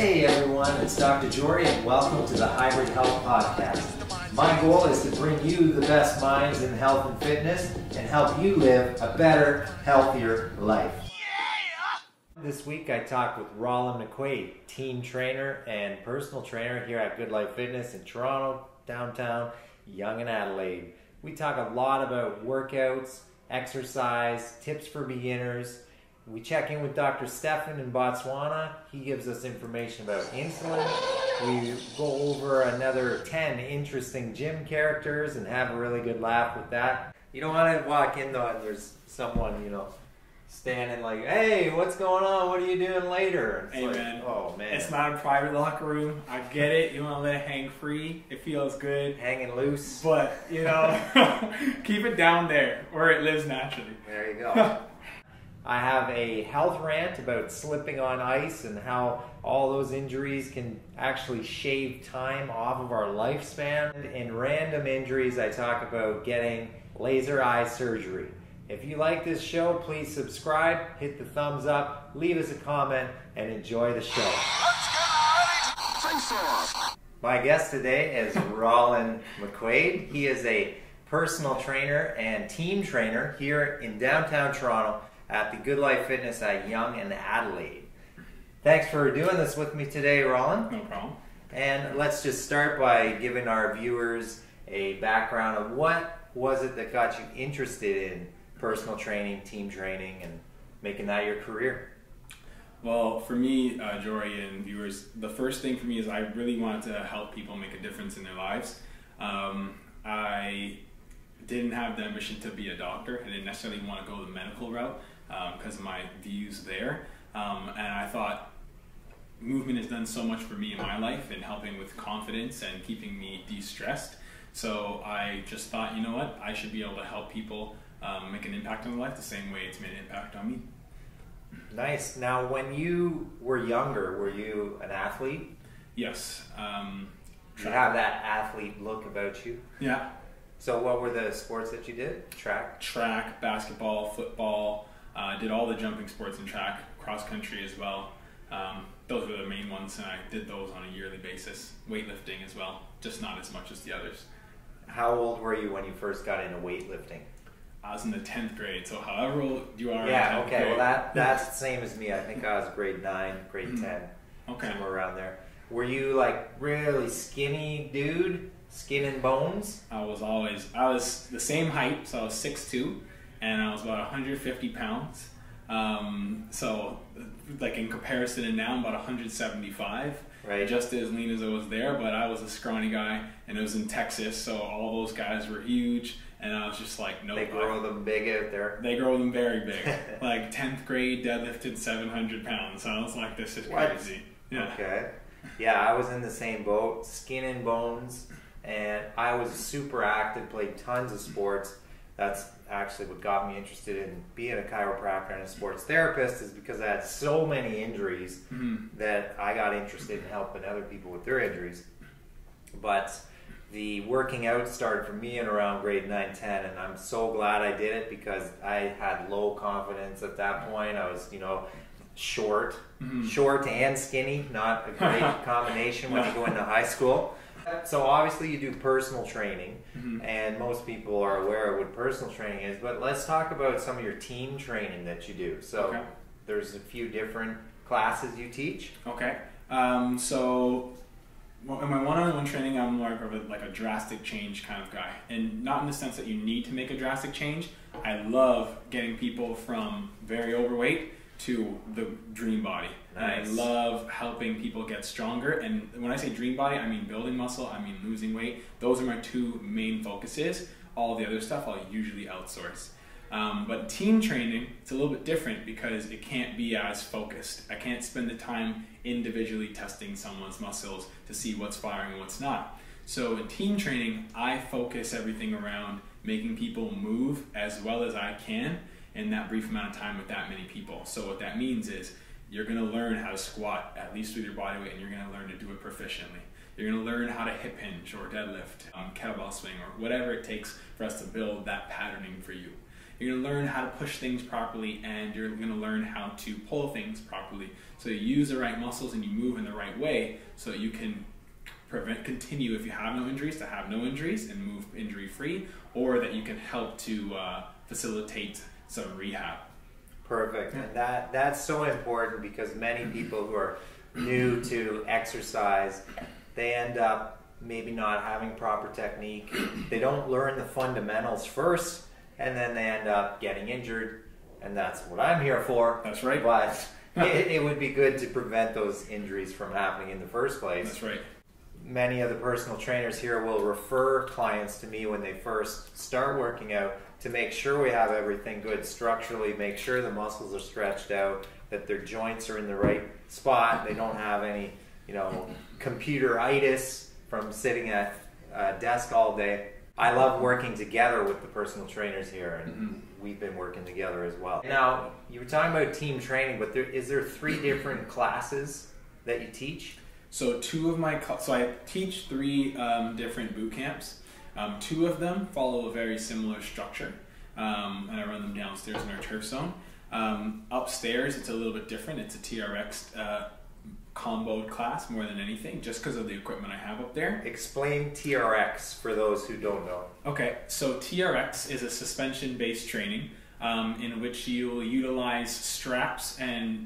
Hey everyone, it's Dr. Jory and welcome to the Hybrid Health Podcast. My goal is to bring you the best minds in health and fitness and help you live a better, healthier life. This week I talked with Rolin McQuaid, team trainer and personal trainer here at Good Life Fitness in Toronto, downtown, Yonge and Adelaide. We talk a lot about workouts, exercise, tips for beginners. We check in with Dr. Stefan in Botswana. He gives us information about insulin. We go over another 10 interesting gym characters and have a really good laugh with that. You don't want to walk in though and there's someone, standing like, hey, what's going on? What are you doing later? Hey, like, man. Oh, man. It's not a private locker room. I get it. You want to let it hang free. It feels good. Hanging loose. But, keep it down there where it lives naturally. There you go. I have a health rant about slipping on ice and how all those injuries can actually shave time off of our lifespan. In random injuries, I talk about getting laser eye surgery. If you like this show, please subscribe, hit the thumbs up, leave us a comment, and enjoy the show. Let's get ready to face off. My guest today is Rolin McQuaid. He is a personal trainer and team trainer here in downtown Toronto at the Good Life Fitness at Yonge and Adelaide. Thanks for doing this with me today, Rolin. No problem. And let's just start by giving our viewers a background of what was it that got you interested in personal training, team training, and making that your career? Well, for me, Jory and viewers, the first thing for me is I really wanted to help people make a difference in their lives. I didn't have the ambition to be a doctor. I didn't necessarily want to go the medical route because of my views there. And I thought movement has done so much for me in my life in helping with confidence and keeping me de-stressed. So I just thought, you know what, I should be able to help people make an impact on their life the same way it's made an impact on me. Nice. Now, when you were younger, were you an athlete? Yes. You have that athlete look about you? Yeah. So what were the sports that you did? Track? Track, basketball, football, did all the jumping sports in track, cross country as well. Those were the main ones, and I did those on a yearly basis. Weightlifting as well, just not as much as the others. How old were you when you first got into weightlifting? I was in the 10th grade, so however old you are Yeah, in 10th okay, grade. well that's the same as me. I think I was grade 9, grade 10, Okay. somewhere around there. Were you like really skinny dude, skin and bones? I was the same height, so I was 6'2", and I was about 150 pounds. So like in comparison to now, I'm about 175. Right. Just as lean as I was there, but I was a scrawny guy, and it was in Texas, so all those guys were huge, and I was just like, nope. They grow them big out there. They grow them very big. Like 10th grade, deadlifted 700 pounds. So I was like, this is What? crazy. Yeah. Okay. Yeah, I was in the same boat, skin and bones, and I was super active, played tons of sports. That's actually what got me interested in being a chiropractor and a sports therapist, is because I had so many injuries that I got interested in helping other people with their injuries. But the working out started for me in around grade 9, 10, and I'm so glad I did it because I had low confidence at that point. I was, short and skinny, not a great combination when you go into high school. So obviously you do personal training, and most people are aware of what personal training is, but let's talk about some of your team training that you do. So there's a few different classes you teach. Okay. So in my one-on-one training, I'm more of a drastic change kind of guy, and not in the sense that you need to make a drastic change. I love getting people from very overweight to the dream body. Nice. And I love helping people get stronger, and when I say dream body, I mean building muscle, I mean losing weight. Those are my two main focuses. All the other stuff I'll usually outsource. But team training, it's a little bit different because it can't be as focused. I can't spend the time individually testing someone's muscles to see what's firing and what's not. So in team training, I focus everything around making people move as well as I can in that brief amount of time with that many people. So what that means is you're going to learn how to squat, at least with your body weight, and you're going to learn to do it proficiently. You're going to learn how to hip hinge or deadlift, kettlebell swing, or whatever it takes for us to build that patterning for you. You're going to learn how to push things properly, and you're going to learn how to pull things properly. So you use the right muscles and you move in the right way so that you can continue, if you have no injuries, to have no injuries and move injury free, or that you can help to facilitate some rehab. Perfect. And that's so important, because many people who are new to exercise, they end up maybe not having proper technique. They don't learn the fundamentals first, and then they end up getting injured, and that's what I'm here for. That's right. But it would be good to prevent those injuries from happening in the first place. That's right. Many of the personal trainers here will refer clients to me when they first start working out to make sure we have everything good structurally, make sure the muscles are stretched out, that their joints are in the right spot, they don't have any, computeritis from sitting at a desk all day. I love working together with the personal trainers here, and we've been working together as well. Now, you were talking about team training, but is there 3 different classes that you teach? So I teach 3 different boot camps. 2 of them follow a very similar structure, and I run them downstairs in our turf zone. Upstairs, it's a little bit different. It's a TRX comboed class more than anything, just because of the equipment I have up there. Explain TRX for those who don't know. Okay, so TRX is a suspension-based training in which you'll utilize straps,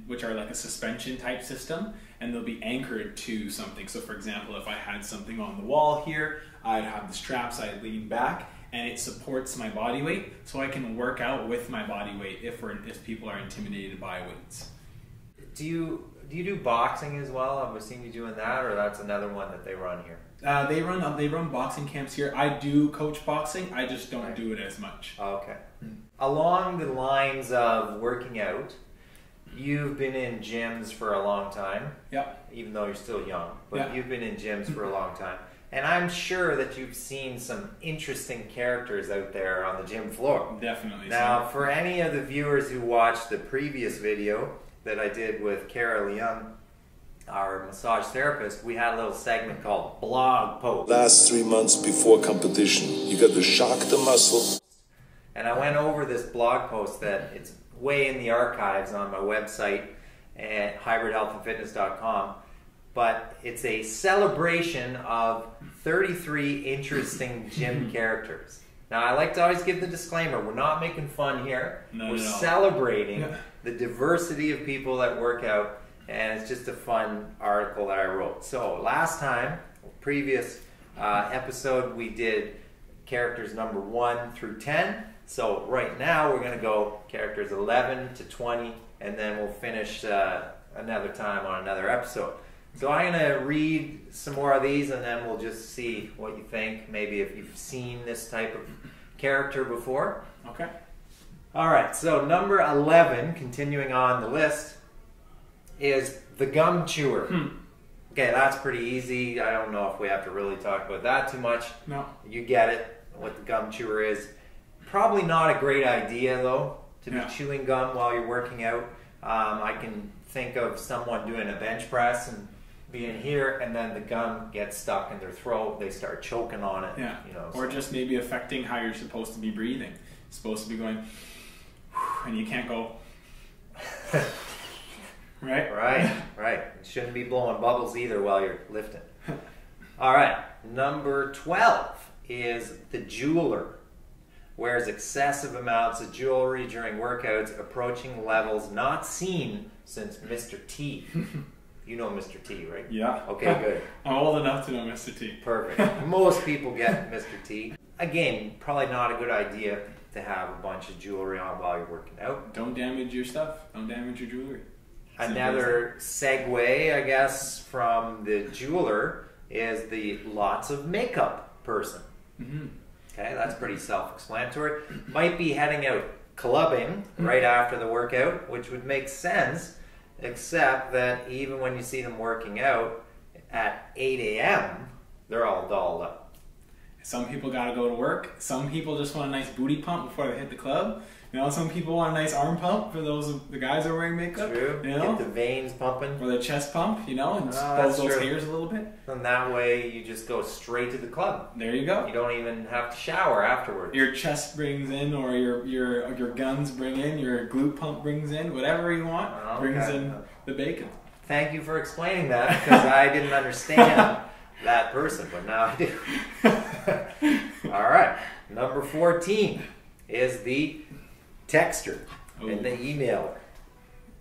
which are like a suspension type system, and they'll be anchored to something. So for example, if I had something on the wall here, I'd have the straps, I'd lean back, and it supports my body weight, so I can work out with my body weight if people are intimidated by weights. Do you do boxing as well? I've seen you doing that, or that's another one that they run here? They run boxing camps here. I do coach boxing, I just don't do it as much. Okay. Along the lines of working out, you've been in gyms for a long time. Yep. Even though you're still young, but yeah. You've been in gyms for a long time. And I'm sure that you've seen some interesting characters out there on the gym floor. Definitely. Now, for any of the viewers who watched the previous video that I did with Cara Leung, our massage therapist, we had a little segment called Blog Post. Last 3 months before competition, you got to shock the muscle. And I went over this blog post that it's way in the archives on my website at hybridhealthandfitness.com. But it's a celebration of 33 interesting gym characters. Now, I like to always give the disclaimer, we're not making fun here. We're celebrating the diversity of people that work out, and it's just a fun article that I wrote. So, last time, previous episode, we did characters number 1 through 10. So, right now, we're going to go characters 11 to 20, and then we'll finish another time on another episode. So I'm going to read some more of these, and then we'll just see what you think, maybe if you've seen this type of character before. Okay. All right, so number 11, continuing on the list, is the gum chewer. Okay, that's pretty easy. I don't know if we have to really talk about that too much. No. You get it, what the gum chewer is. Probably not a great idea, though, to be chewing gum while you're working out. I can think of someone doing a bench press and being here, and then the gum gets stuck in their throat. They start choking on it. Yeah. Or so. just maybe affecting how you're supposed to be breathing. You're supposed to be going, and you can't go. Right? Right. You shouldn't be blowing bubbles either while you're lifting. All right. Number 12 is the jeweler. Wears excessive amounts of jewelry during workouts, approaching levels not seen since Mr. T. You know Mr. T, right? Yeah. Okay, good. I'm old enough to know Mr. T. Perfect. Most people get Mr. T. Again, probably not a good idea to have a bunch of jewelry on while you're working out. Don't damage your stuff. Don't damage your jewelry. Another segue, I guess, from the jeweler is the lots of makeup person. Okay, that's pretty self-explanatory. Might be heading out clubbing right after the workout, which would make sense, except that even when you see them working out at 8 a.m., they're all dolled up. Some people got to go to work. Some people just want a nice booty pump before they hit the club. You know, some people want a nice arm pump for the guys that are wearing makeup. True. You know? Get the veins pumping. Or the chest pump, you know, and that's expose those true. hairs a little bit. And that way you just go straight to the club. There you go. You don't even have to shower afterwards. Your chest brings in, or your guns bring in, your glute pump brings in, whatever you want, brings in the bacon. Thank you for explaining that, because I didn't understand that person, but now I do. All right. Number 14 is the texter and the emailer.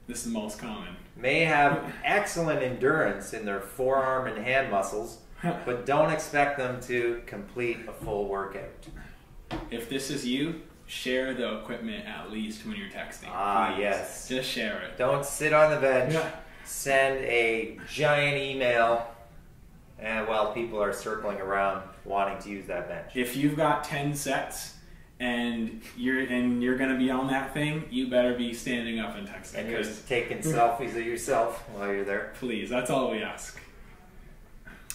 This is the most common. May have excellent endurance in their forearm and hand muscles, but don't expect them to complete a full workout. If this is you, share the equipment at least when you're texting. Ah, Please. yes. Just share it. Don't sit on the bench. Yeah. Send a giant email and while people are circling around wanting to use that bench. If you've got 10 sets and you're gonna be on that thing, you better be standing up and texting. And you're taking selfies of yourself while you're there. Please, that's all we ask.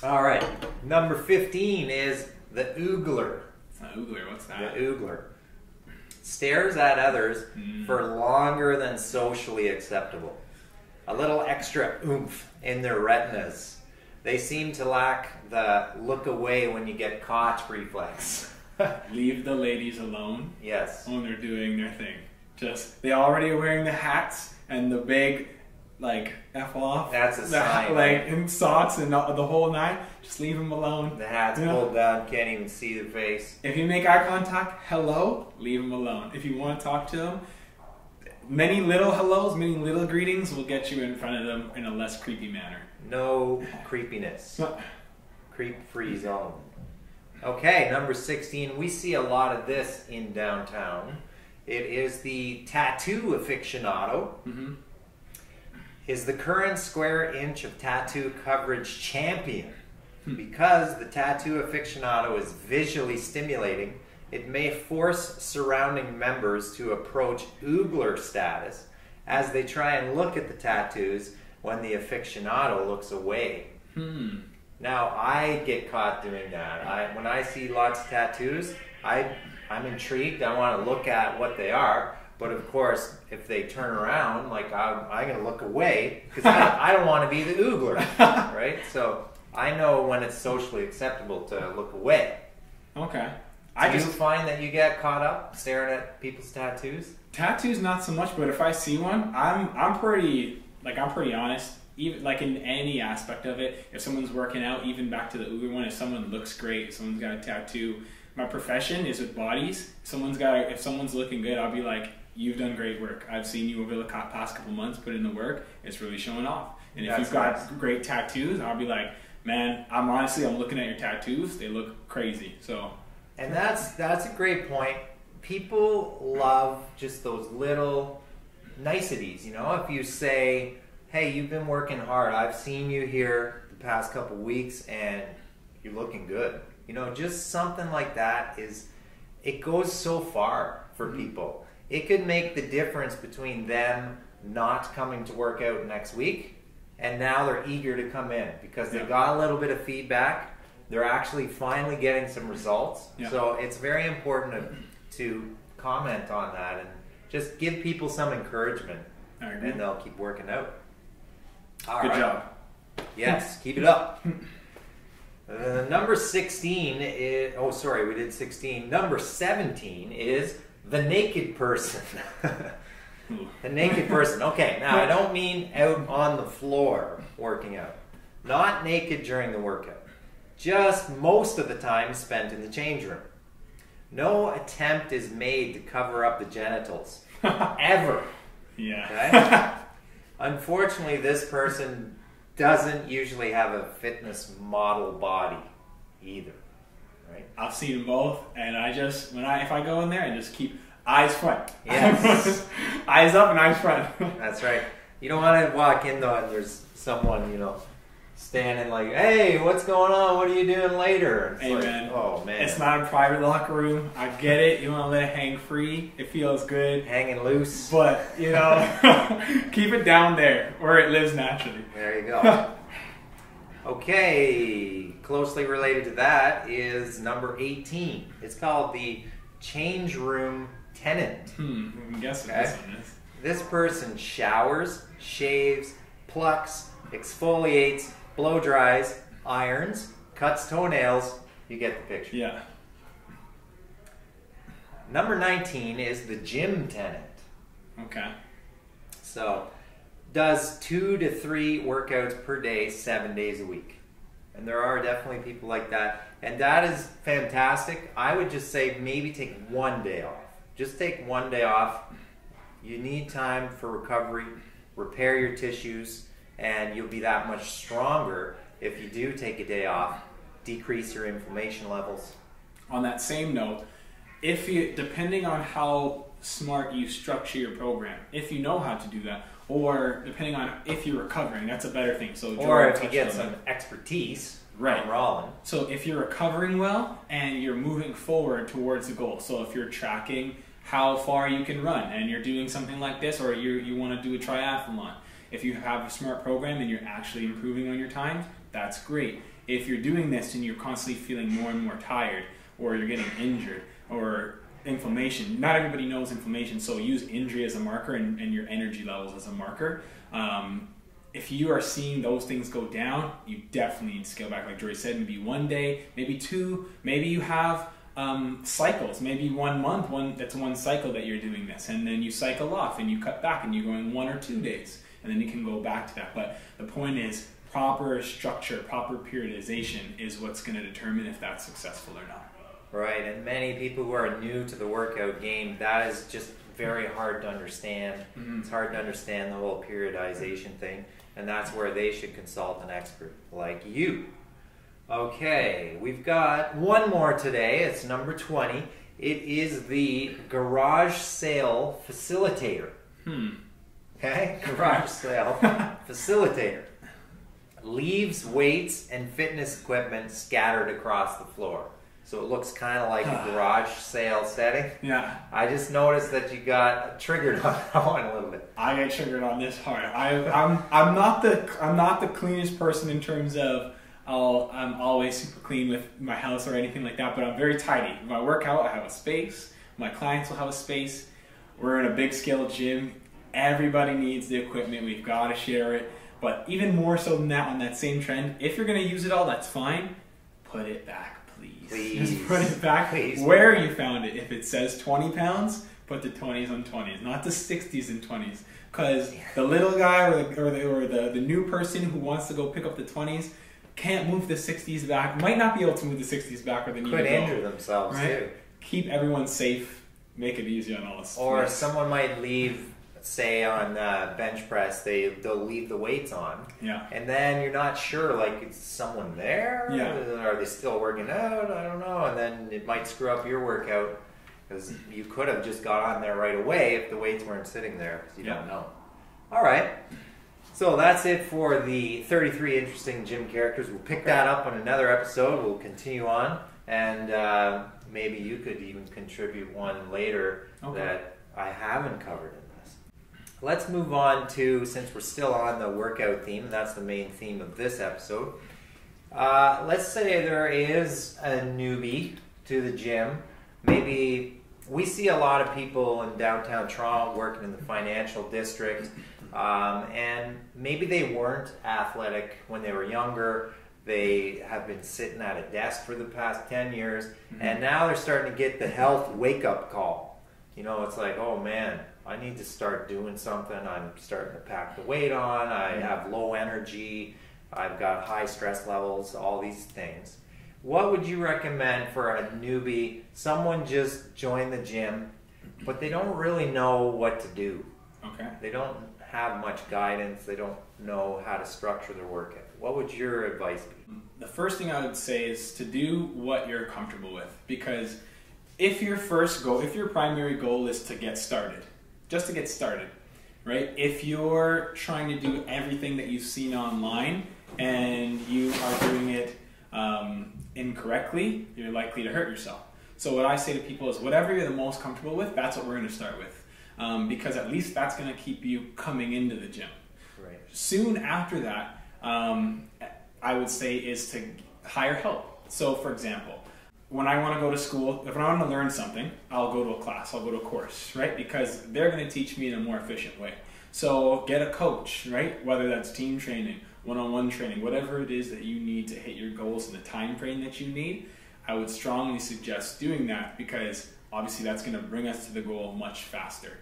All right. Number 15 is the oogler. Oogler, what's that? The oogler stares at others for longer than socially acceptable. A little extra oomph in their retinas. They seem to lack the look away when you get caught reflex. Leave the ladies alone. Yes. When they're doing their thing. They already are wearing the hats and the big, like, F off. That's a sign. And socks and the whole nine. Just leave them alone. The hat's pulled down, can't even see the face. If you make eye contact, hello, leave them alone. If you want to talk to them, many little hellos, many little greetings will get you in front of them in a less creepy manner. No creepiness. Creep-free zone. Okay, number 16. We see a lot of this in downtown. It is the tattoo aficionado. Mm-hmm. Is the current square inch of tattoo coverage champion. Because the tattoo aficionado is visually stimulating, it may force surrounding members to approach oogler status as they try and look at the tattoos when the aficionado looks away. Now, I get caught doing that. When I see lots of tattoos, I'm intrigued. I want to look at what they are. But of course, if they turn around, like I'm going to look away because I don't want to be the oogler, right? So I know when it's socially acceptable to look away. Okay. Do you find that you get caught up staring at people's tattoos? Tattoos, not so much. But if I see one, I'm pretty honest. Even like in any aspect of it, if someone's working out, even back to the oogler one, if someone looks great, if someone's got a tattoo. My profession is with bodies. If someone's looking good, I'll be like, you've done great work. I've seen you over the past couple months put in the work. It's really showing off. And if you've got great tattoos, I'll be like, man, I'm looking at your tattoos. They look crazy. So, and that's a great point. People love just those little niceties. You know, if you say, hey, you've been working hard. I've seen you here the past couple weeks, and you're looking good. You know, just something like that it goes so far for people. It could make the difference between them not coming to work out next week and now they're eager to come in because they got a little bit of feedback. They're actually finally getting some results. Yeah. So it's very important to comment on that and just give people some encouragement and they'll keep working out. Good job. Yes, keep it up. Number 16 is, we did 16. Number 17 is the naked person. The naked person. Okay, now I don't mean out on the floor working out. Not naked during the workout. Just most of the time spent in the change room. No attempt is made to cover up the genitals. Ever. Yeah. Okay? Unfortunately, this person doesn't usually have a fitness model body either, right? I've seen them both, and if I go in there, I just keep eyes front. Yes. Eyes up and eyes front. That's right. You don't want to walk in though and there's someone, standing like, hey, what's going on? What are you doing later? It's man. Oh, man. It's not a private locker room. I get it. You want to let it hang free. It feels good. Hanging loose. But, keep it down there where it lives naturally. There you go. Okay. Closely related to that is number 18. It's called the change room Tenant. I'm guessing Okay. this one is. This person showers, shaves, plucks, exfoliates, blow dries, irons, cuts toenails. You get the picture. Yeah. Number 19 is the Jim Tenant. Okay. So, does 2 to 3 workouts per day, 7 days a week. And there are definitely people like that. And that is fantastic. I would just say maybe take 1 day off. Just take 1 day off. You need time for recovery, repair your tissues, and you'll be that much stronger if you do take a day off, decrease your inflammation levels. On that same note, if you, depending on how smart you structure your program, if you know how to do that, or depending on if you're recovering, that's a better thing. So Or Jory if you touched get on some that. expertise Right. from Rolin. So if you're recovering well and you're moving forward towards the goal, so if you're tracking how far you can run and you're doing something like this, or you want to do a triathlon, if you have a smart program and you're actually improving on your times, that's great. If you're doing this and you're constantly feeling more and more tired, or you're getting injured, or inflammation, not everybody knows inflammation, so use injury as a marker and your energy levels as a marker. If you are seeing those things go down, you definitely need to scale back. Like Jory said, maybe 1 day, maybe 2, maybe you have cycles, maybe 1 month, that's one cycle that you're doing this, and then you cycle off and you cut back and you go in 1 or 2 days, and then you can go back to that. But the point is, proper structure, proper periodization is what's going to determine if that's successful or not. Right, and many people who are new to the workout game, that is just very hard to understand. It's hard to understand the whole periodization thing, and that's where they should consult an expert like you. Okay, we've got one more today. It's number 20. It is the garage sale facilitator. Okay, garage sale facilitator. Leaves weights and fitness equipment scattered across the floor. So it looks kind of like a garage sale setting. Yeah. I just noticed that you got triggered on that one a little bit. I get triggered on this hard. I'm not the cleanest person in terms of I'm always super clean with my house or anything like that, but I'm very tidy. When I work out, I have a space. My clients will have a space. We're in a big scale gym. Everybody needs the equipment. We've got to share it. But even more so than that, on that same trend, if you're going to use it all, that's fine. Put it back. Please. Just put it back Please. where you found it. If it says 20 pounds, put the 20s on 20s, not the 60s and 20s. Because the little guy or the new person who wants to go pick up the 20s can't move the 60s back, might not be able to move the 60s back where they need Could to go. injure themselves Right? too. Keep everyone safe. Make it easy on all us. Or someone might leave, say on bench press, they'll leave the weights on. Yeah. And then you're not sure, like, is someone there? Yeah. Are they still working out? I don't know. And then it might screw up your workout because you could have just got on there right away if the weights weren't sitting there because you don't know. All right. So that's it for the 33 interesting gym characters. We'll pick that up on another episode. We'll continue on. And maybe you could even contribute one later that I haven't covered in this. Let's move on to, since we're still on the workout theme, that's the main theme of this episode. Let's say there is a newbie to the gym. Maybe we see a lot of people in downtown Toronto working in the financial district, and maybe they weren't athletic when they were younger. They have been sitting at a desk for the past 10 years, and now they're starting to get the health wake-up call. You know, it's like, oh man, I need to start doing something. I'm starting to pack the weight on. I have low energy. I've got high stress levels, all these things. What would you recommend for a newbie? Someone just joined the gym, but they don't really know what to do. Okay. They don't have much guidance. They don't know how to structure their workout. What would your advice be? The first thing I would say is to do what you're comfortable with, because if your primary goal is to get started, just to get started, right? If you're trying to do everything that you've seen online and you are doing it incorrectly, you're likely to hurt yourself. So what I say to people is whatever you're the most comfortable with, that's what we're going to start with, because at least that's going to keep you coming into the gym. Right. Soon after that, I would say is to hire help. So for example, when I want to go to school, if I want to learn something, I'll go to a class, I'll go to a course, right? Because they're going to teach me in a more efficient way. So get a coach, right? Whether that's team training, one-on-one training, whatever it is that you need to hit your goals in the time frame that you need, I would strongly suggest doing that, because obviously that's going to bring us to the goal much faster.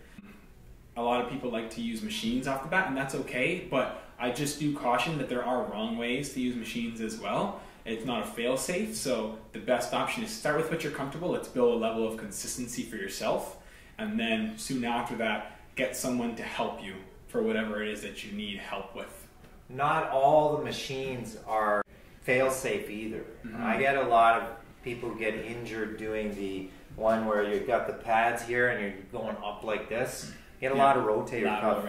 A lot of people like to use machines off the bat, and that's okay, but I just do caution that there are wrong ways to use machines as well. It's not a fail-safe, so the best option is start with what you're comfortable. Let's build a level of consistency for yourself, and then soon after that, get someone to help you for whatever it is that you need help with. Not all the machines are fail-safe either. Mm-hmm. I get a lot of people who get injured doing the one where you've got the pads here and you're going up like this. You get a lot of rotator cuff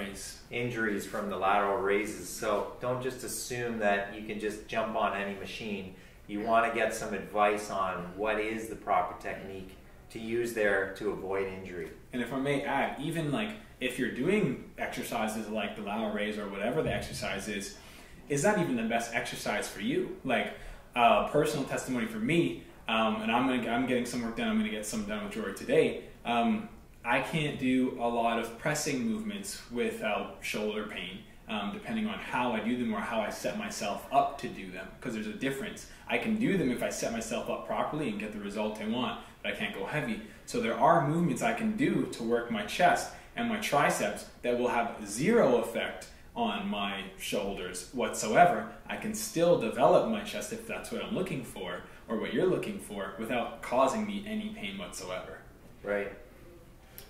injuries from the lateral raises. So don't just assume that you can just jump on any machine. You want to get some advice on what is the proper technique to use there to avoid injury. And if I may add, even like if you're doing exercises like the lateral raise or whatever the exercise is that even the best exercise for you? Like personal testimony for me, and I'm getting some work done. I'm going to get some done with Jory today. I can't do a lot of pressing movements without shoulder pain, depending on how I do them or how I set myself up to do them, because there's a difference. I can do them if I set myself up properly and get the result I want, but I can't go heavy. So there are movements I can do to work my chest and my triceps that will have zero effect on my shoulders whatsoever. I can still develop my chest if that's what I'm looking for or what you're looking for without causing me any pain whatsoever. Right.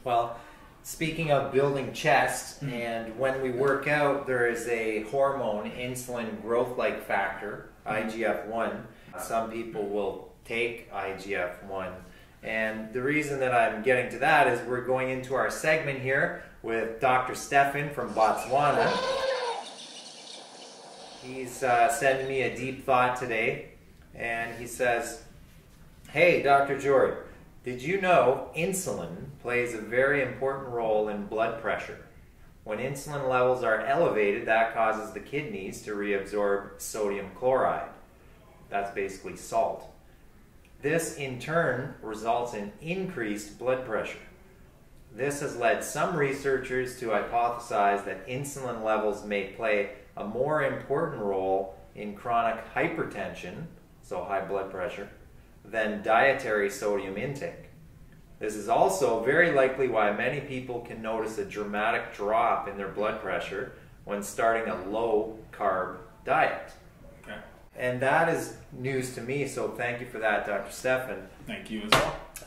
Well, speaking of building chest, and when we work out, there is a hormone, insulin growth-like factor, IGF-1. Some people will take IGF-1. And the reason that I'm getting to that is we're going into our segment here with Dr. Stefan from Botswana. He's sending me a deep thought today, and he says, "Hey, Dr. Jory, did you know insulin plays a very important role in blood pressure? When insulin levels are elevated, that causes the kidneys to reabsorb sodium chloride. That's basically salt. This, in turn, results in increased blood pressure. This has led some researchers to hypothesize that insulin levels may play a more important role in chronic hypertension, so high blood pressure, than dietary sodium intake. This is also very likely why many people can notice a dramatic drop in their blood pressure when starting a low-carb diet." Okay. And that is news to me, so thank you for that, Dr. Stefan. Thank you as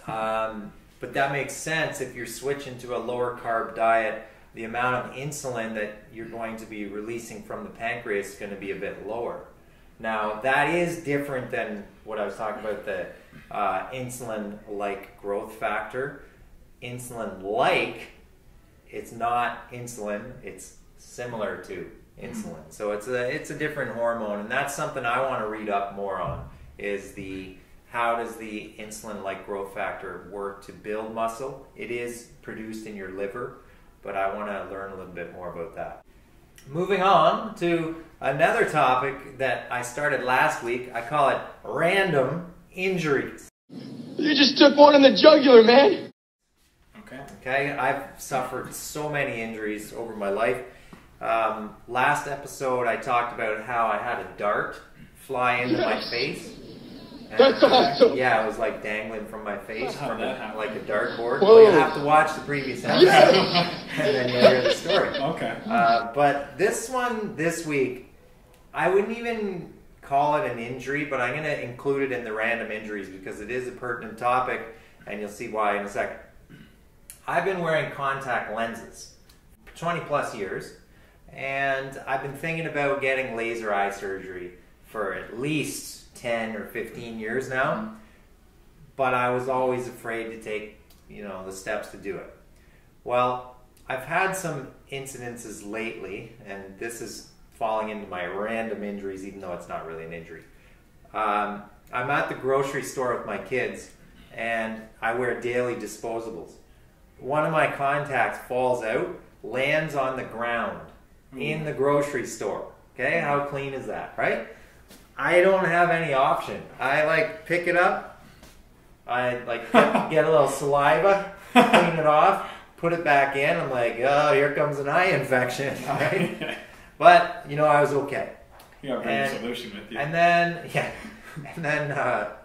well. But that makes sense. If you're switching to a lower-carb diet, the amount of insulin that you're going to be releasing from the pancreas is going to be a bit lower. Now, that is different than what I was talking about, the insulin-like growth factor. Insulin-like, it's not insulin, it's similar to insulin. So it's a different hormone, and that's something I want to read up more on, is how does the insulin-like growth factor work to build muscle? It is produced in your liver, but I want to learn a little bit more about that. Moving on to another topic that I started last week. I call it random injuries. You just took one in the jugular, man. Okay, I've suffered so many injuries over my life. Last episode I talked about how I had a dart fly into my face. That's awesome. Yeah, it was like dangling from my face from like a dartboard. Whoa. Well, you have to watch the previous episode and then you'll hear the story. Okay. But this one, this week, I wouldn't even call it an injury, but I'm going to include it in the random injuries because it is a pertinent topic, and you'll see why in a second. I've been wearing contact lenses for 20 plus years, and I've been thinking about getting laser eye surgery for at least 10 or 15 years now, but I was always afraid to take, the steps to do it. Well, I've had some incidences lately, and this is falling into my random injuries, even though it's not really an injury. I'm at the grocery store with my kids, and I wear daily disposables. One of my contacts falls out, lands on the ground in the grocery store. Okay, how clean is that, right? I don't have any option. I pick it up, I like get a little saliva, clean it off, put it back in. I'm like, oh, here comes an eye infection, right? But you know, I was okay. You got a solution with you. And then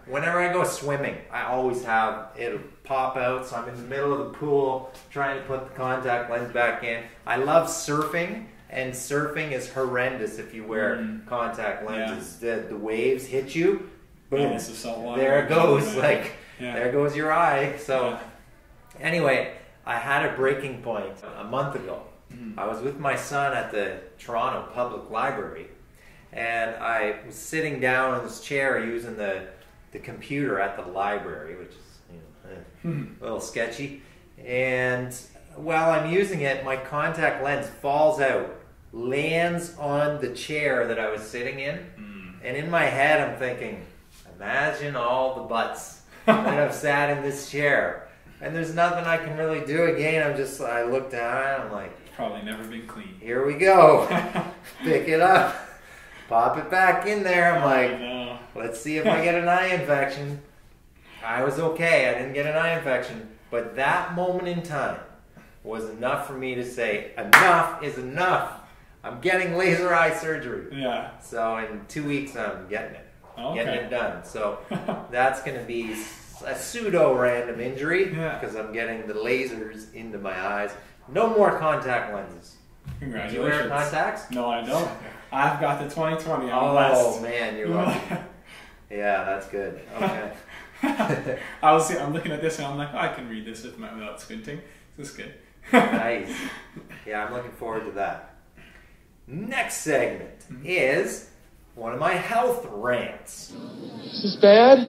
whenever I go swimming, I always have it pop out. So I'm in the middle of the pool trying to put the contact lens back in. I love surfing. And surfing is horrendous if you wear contact lenses. Yeah. The waves hit you, boom, yeah, it's the salt water. There it goes. There goes your eye. So anyway, I had a breaking point a month ago. I was with my son at the Toronto Public Library, and I was sitting down in this chair using the computer at the library, which is a little sketchy. And while I'm using it, my contact lens falls out, lands on the chair that I was sitting in, and in my head I'm thinking, imagine all the butts that have sat in this chair, and there's nothing I can really do again. I look down, I'm like, it's probably never been clean. Here we go. Pick it up, pop it back in there. I'm like, let's see if I get an eye infection. I was okay, I didn't get an eye infection, but that moment in time was enough for me to say, enough is enough. I'm getting laser eye surgery. Yeah. So in 2 weeks, I'm getting it. Okay. Getting it done. So that's going to be a pseudo-random injury because I'm getting the lasers into my eyes. No more contact lenses. Congratulations. Do you wear contacts? No, I don't. I've got the 20/20. I'm blessed. Man, you're lucky. Yeah, that's good. Okay. I'm looking at this and I'm like, I can read this without squinting. This is good. Nice. Yeah, I'm looking forward to that. Next segment is one of my health rants. This is bad.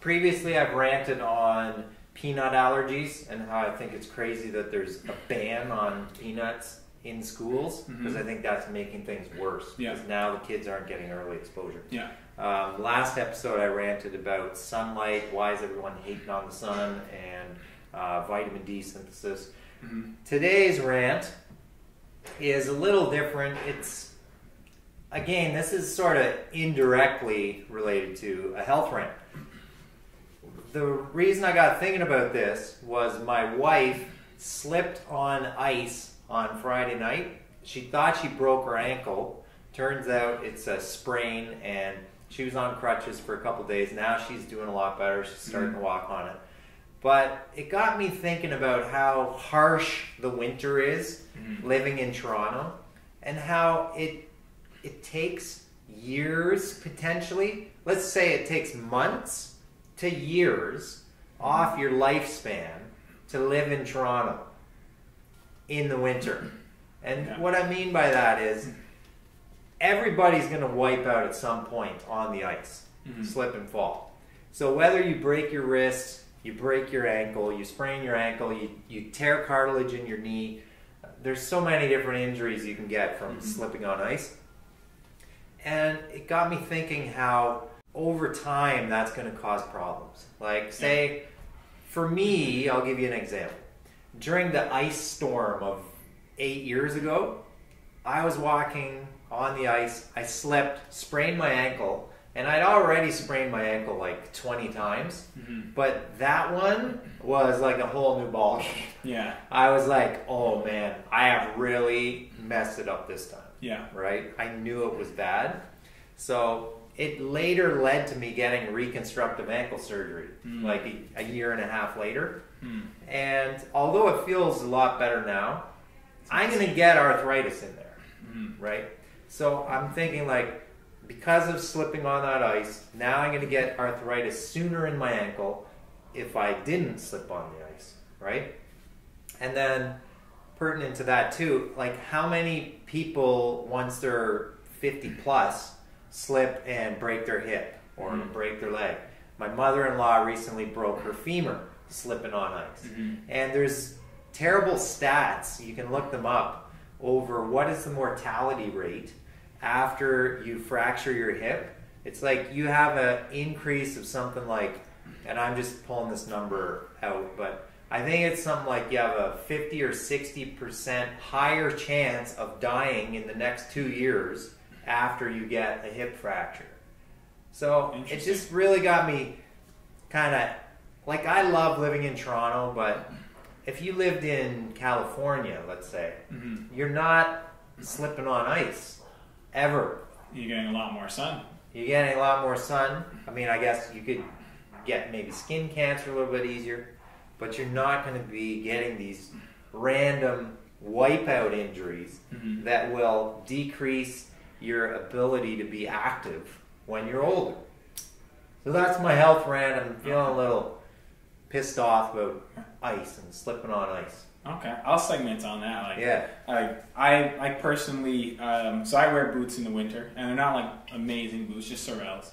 Previously, I've ranted on peanut allergies and how I think it's crazy that there's a ban on peanuts in schools because I think that's making things worse because now the kids aren't getting early exposure. Yeah. Last episode, I ranted about sunlight. Why is everyone hating on the sun? And vitamin D synthesis. Today's rant is a little different. It's, again, this is sort of indirectly related to a health rant. The reason I got thinking about this was my wife slipped on ice on Friday night. She thought she broke her ankle. Turns out it's a sprain, and she was on crutches for a couple days. Now she's doing a lot better. She's starting to walk on it. But it got me thinking about how harsh the winter is living in Toronto and how it takes years potentially. Let's say it takes months to years off your lifespan to live in Toronto in the winter. And what I mean by that is everybody's going to wipe out at some point on the ice, slip and fall. So whether you break your wrist, you break your ankle, you sprain your ankle, you tear cartilage in your knee. There's so many different injuries you can get from slipping on ice. And it got me thinking how over time that's going to cause problems. Like say, for me, I'll give you an example. During the ice storm of 8 years ago, I was walking on the ice, I slipped, sprained my ankle, and I'd already sprained my ankle like 20 times, but that one was like a whole new ball game. Yeah. I was like, oh man, I have really messed it up this time. Yeah. Right? I knew it was bad. So it later led to me getting reconstructive ankle surgery, like a year and a half later. And although it feels a lot better now, I'm going to get arthritis in there, right? So I'm thinking like, because of slipping on that ice, now I'm going to get arthritis sooner in my ankle if I didn't slip on the ice, right? And then pertinent to that too, like how many people once they're 50 plus slip and break their hip or break their leg? My mother-in-law recently broke her femur slipping on ice. And there's terrible stats, you can look them up, over what is the mortality rate after you fracture your hip. It's like you have an increase of something like, and I'm just pulling this number out, but I think it's something like you have a 50 or 60% higher chance of dying in the next 2 years after you get a hip fracture. So it just really got me kind of like I love living in Toronto, but if you lived in California, let's say, you're not slipping on ice ever. You're getting a lot more sun. You're getting a lot more sun. I mean, I guess you could get maybe skin cancer a little bit easier, but you're not going to be getting these random wipeout injuries that will decrease your ability to be active when you're older. So that's my health rant. I'm feeling a little pissed off about ice and slipping on ice. Okay, I'll segment on that. Like, Yeah. I personally, so I wear boots in the winter, and they're not like amazing boots, just Sorels.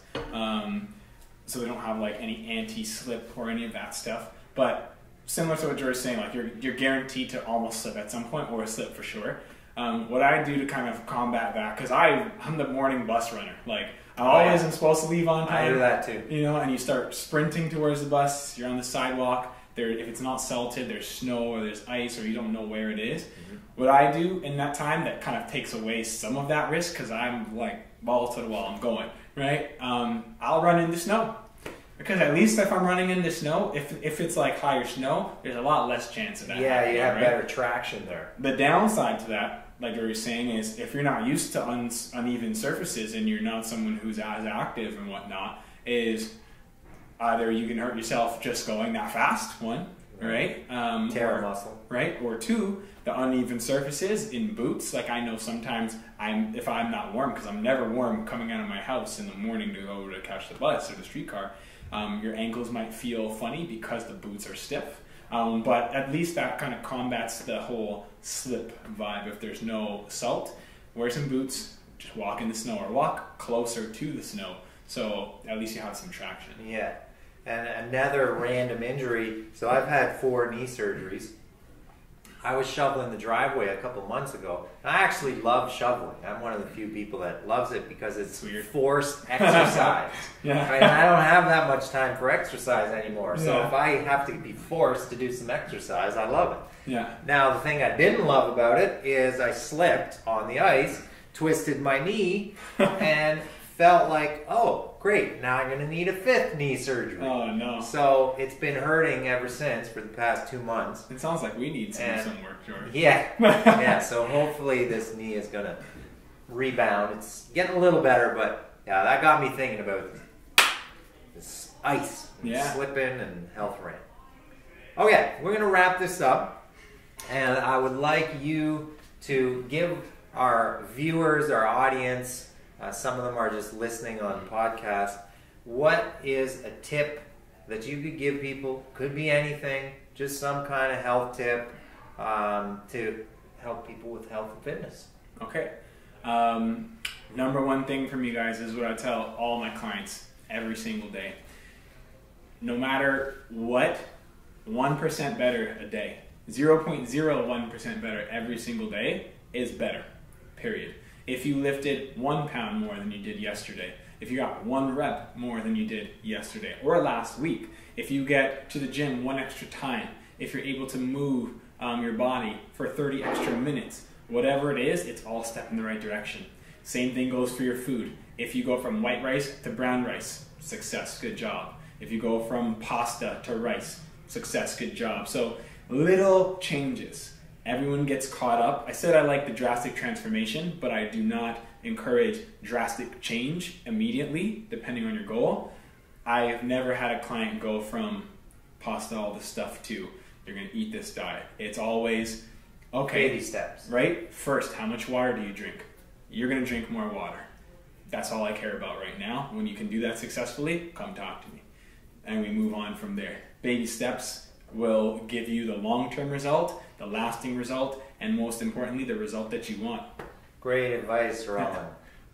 So they don't have like any anti-slip or any of that stuff. But similar to what Jory's saying, like you're guaranteed to almost slip at some point, or slip for sure. What I do to kind of combat that, because I'm the morning bus runner. Like I always am supposed to leave on time. I do that too. You know, and you start sprinting towards the bus. You're on the sidewalk. There, if it's not salted, there's snow or there's ice, or you don't know where it is. What I do in that time that kind of takes away some of that risk, because I'm like balls to the wall, I'm going right. I'll run into snow, because at least if I'm running into snow, if it's like higher snow, there's a lot less chance of that. Yeah, you have right? better traction there. The downside to that, like you were saying, is if you're not used to uneven surfaces and you're not someone who's as active and whatnot, is either you can hurt yourself just going that fast, one, right? Tear a muscle. Right? Or two, the uneven surfaces in boots. Like I know sometimes if I'm not warm, because I'm never warm coming out of my house in the morning to go to catch the bus or the streetcar, your ankles might feel funny because the boots are stiff. But at least that kind of combats the whole slip vibe. If there's no salt, wear some boots, just walk in the snow or walk closer to the snow. So at least you have some traction. Yeah. And another random injury. So I've had 4 knee surgeries. I was shoveling the driveway a couple months ago. I actually love shoveling. I'm one of the few people that loves it because it's forced exercise. Yeah. Right? And I don't have that much time for exercise anymore. So Yeah. if I have to be forced to do some exercise, I love it. Yeah. Now, the thing I didn't love about it is I slipped on the ice, twisted my knee, and felt like, oh, great, now I'm going to need a 5th knee surgery. Oh, no. So it's been hurting ever since for the past 2 months. It sounds like we need some work, Jory. Yeah. Yeah, so hopefully this knee is going to rebound. It's getting a little better, but yeah, that got me thinking about this ice, slipping, and health rant. Okay, we're going to wrap this up, and I would like you to give our viewers, our audience, some of them are just listening on podcast, what is a tip that you could give people? Could be anything, just some kind of health tip to help people with health and fitness. Okay. Number one thing from you guys is what I tell all my clients every single day. No matter what, 1% better a day, 0.01% better every single day is better, period. If you lifted 1 pound more than you did yesterday, if you got 1 rep more than you did yesterday or last week, if you get to the gym 1 extra time, if you're able to move your body for 30 extra minutes, whatever it is, it's all a step in the right direction. Same thing goes for your food. If you go from white rice to brown rice, success, good job. If you go from pasta to rice, success, good job. So little changes. Everyone gets caught up. I said I like the drastic transformation, but I do not encourage drastic change immediately, depending on your goal. I have never had a client go from pasta, all this stuff, to you're going to eat this diet. It's always, okay. Baby steps. Right? First, how much water do you drink? You're going to drink more water. That's all I care about right now. When you can do that successfully, come talk to me. And we move on from there. Baby steps will give you the long-term result, the lasting result, and most importantly, the result that you want. Great advice, Rolin.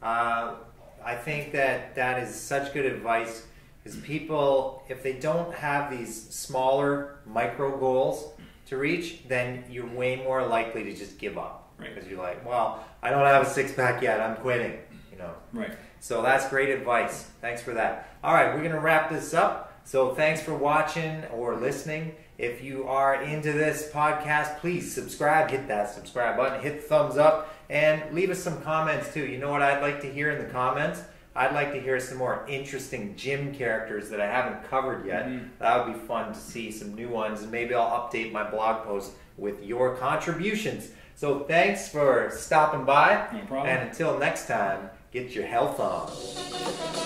I think that is such good advice, because people, if they don't have these smaller micro goals to reach, then you're way more likely to just give up. Right. Because you're like, well, I don't have a 6-pack yet, I'm quitting. You know. Right. So that's great advice. Thanks for that. All right, we're going to wrap this up. So thanks for watching or listening. If you are into this podcast, please subscribe. Hit that subscribe button. Hit the thumbs up. And leave us some comments too. You know what I'd like to hear in the comments? I'd like to hear some more interesting gym characters that I haven't covered yet. That would be fun to see some new ones, and maybe I'll update my blog post with your contributions. So thanks for stopping by. No problem. And until next time, get your health on.